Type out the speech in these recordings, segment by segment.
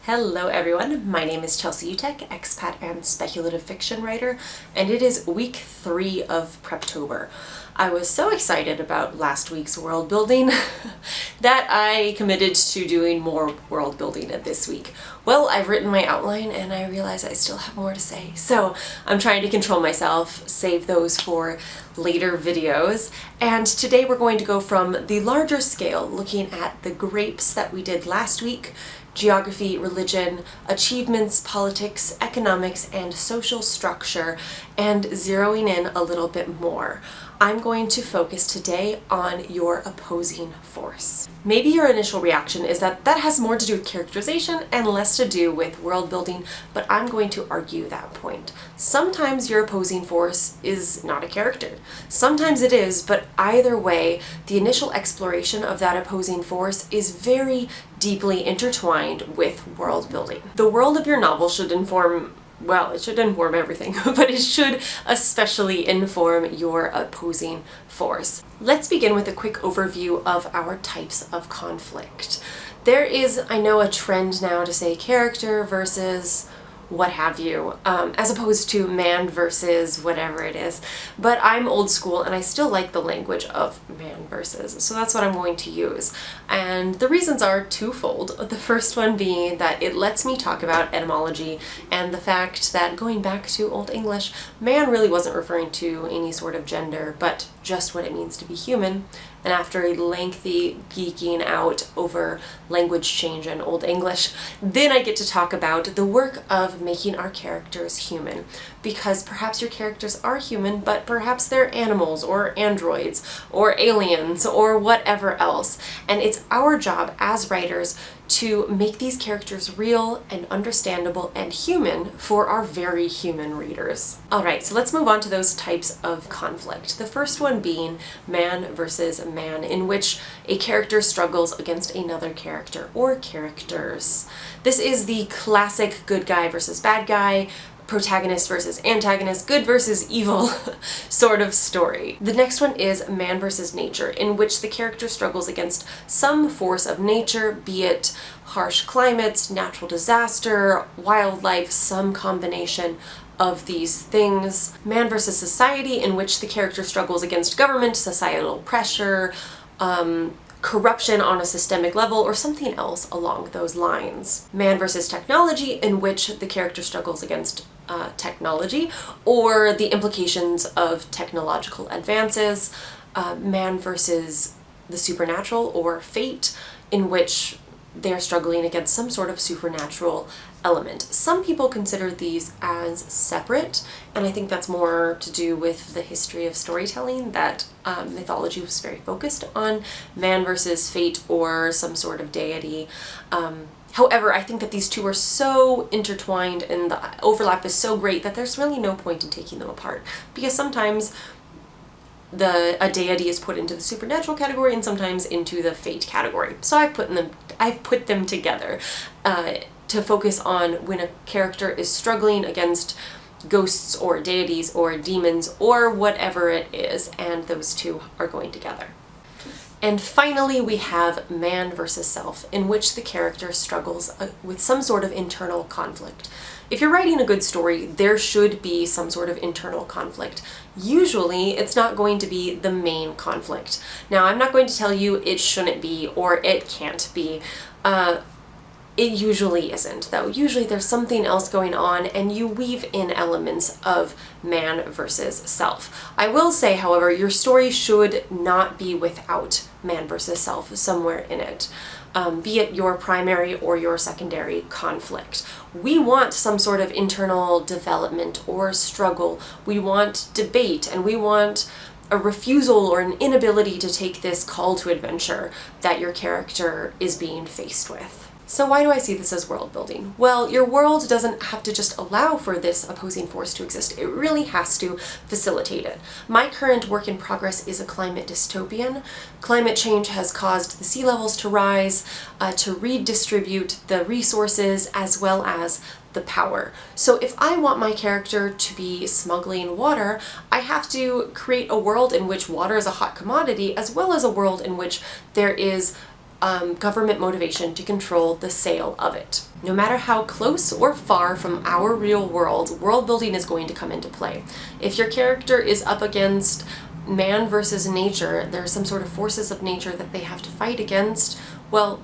Hello everyone, my name is Chelsea Utek, expat and speculative fiction writer, and it is week 3 of PrepTober. I was so excited about last week's world building that I committed to doing more world building this week. Well, I've written my outline and I realize I still have more to say, so I'm trying to control myself, save those for later videos. And today we're going to go from the larger scale, looking at the grapes that we did last week: geography, religion, achievements, politics, economics, and social structure, and zeroing in a little bit more. I'm going to focus today on your opposing force. Maybe your initial reaction is that that has more to do with characterization and less to do with world building, but I'm going to argue that point. Sometimes your opposing force is not a character. Sometimes it is, but either way, the initial exploration of that opposing force is very deeply intertwined with world building. The world of your novel should inform, well, it should inform everything, but it should especially inform your opposing force. Let's begin with a quick overview of our types of conflict. There is, I know, a trend now to say character versus what have you, as opposed to man versus whatever it is. But I'm old school and I still like the language of man versus, so that's what I'm going to use. And the reasons are twofold. The first one being that it lets me talk about etymology and the fact that, going back to Old English, man really wasn't referring to any sort of gender, but just what it means to be human. And after a lengthy geeking out over language change in Old English, then I get to talk about the work of making our characters human. Because perhaps your characters are human, but perhaps they're animals or androids or aliens or whatever else. And it's our job as writers to make these characters real and understandable and human for our very human readers. Alright, so let's move on to those types of conflict. The first one being man versus man, in which a character struggles against another character or characters. This is the classic good guy versus bad guy, protagonist versus antagonist, good versus evil sort of story. The next one is man versus nature, in which the character struggles against some force of nature, be it harsh climates, natural disaster, wildlife, some combination of these things. Man versus society, in which the character struggles against government, societal pressure, corruption on a systemic level, or something else along those lines. Man versus technology, in which the character struggles against technology or the implications of technological advances. Man versus the supernatural or fate, in which they're struggling against some sort of supernatural element. Some people consider these as separate, and I think that's more to do with the history of storytelling, that mythology was very focused on man versus fate or some sort of deity. However, I think that these two are so intertwined and the overlap is so great that there's really no point in taking them apart, because sometimes a deity is put into the supernatural category and sometimes into the fate category. So I've put them together to focus on when a character is struggling against ghosts or deities or demons or whatever it is, and those two are going together. And finally, we have man versus self, in which the character struggles with some sort of internal conflict. If you're writing a good story, there should be some sort of internal conflict. Usually, it's not going to be the main conflict. Now, I'm not going to tell you it shouldn't be or it can't be. It usually isn't, though. Usually there's something else going on and you weave in elements of man versus self. I will say, however, your story should not be without man versus self somewhere in it, be it your primary or your secondary conflict. We want some sort of internal development or struggle. We want debate, and we want a refusal or an inability to take this call to adventure that your character is being faced with. So why do I see this as world building? Well, your world doesn't have to just allow for this opposing force to exist. It really has to facilitate it. My current work in progress is a climate dystopian. Climate change has caused the sea levels to rise, to redistribute the resources as well as the power. So if I want my character to be smuggling water, I have to create a world in which water is a hot commodity, as well as a world in which there is government motivation to control the sale of it. No matter how close or far from our real world, world building is going to come into play. If your character is up against man versus nature, there's some sort of forces of nature that they have to fight against, well,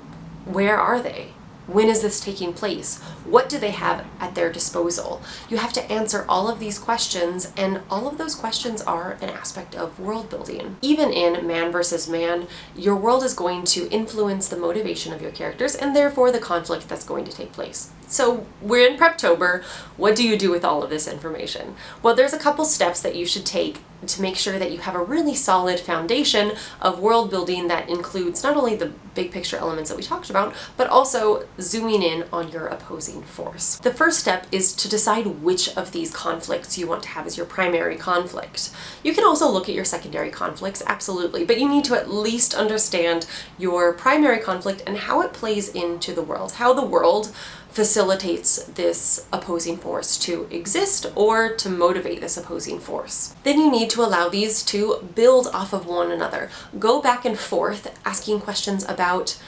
where are they? When is this taking place? What do they have at their disposal? You have to answer all of these questions, and all of those questions are an aspect of world building. Even in man versus man, your world is going to influence the motivation of your characters and therefore the conflict that's going to take place. So we're in PrepTober. What do you do with all of this information? Well, there's a couple steps that you should take to make sure that you have a really solid foundation of world building that includes not only the big picture elements that we talked about, but also zooming in on your opposing force. The first step is to decide which of these conflicts you want to have as your primary conflict. You can also look at your secondary conflicts, absolutely, but you need to at least understand your primary conflict and how it plays into the world, how the world facilitates this opposing force to exist or to motivate this opposing force. Then you need to allow these to build off of one another. Go back and forth asking questions about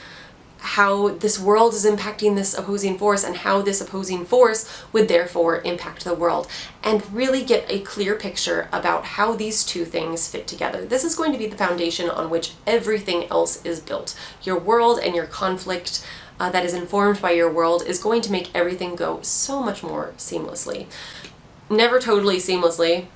how this world is impacting this opposing force and how this opposing force would therefore impact the world, and really get a clear picture about how these two things fit together. This is going to be the foundation on which everything else is built. Your world and your conflict that is informed by your world is going to make everything go so much more seamlessly. Never totally seamlessly.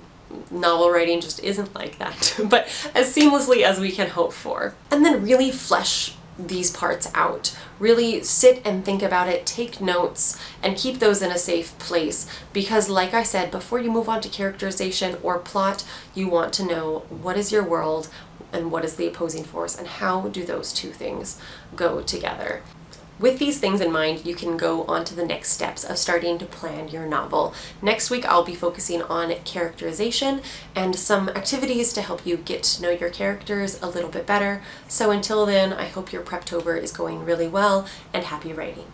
Novel writing just isn't like that, but as seamlessly as we can hope for. And then really flesh these parts out. Really sit and think about it, take notes, and keep those in a safe place, because like I said, before you move on to characterization or plot, you want to know what is your world and what is the opposing force, and how do those two things go together. With these things in mind, you can go on to the next steps of starting to plan your novel. Next week, I'll be focusing on characterization and some activities to help you get to know your characters a little bit better. So until then, I hope your PrepTober is going really well, and happy writing.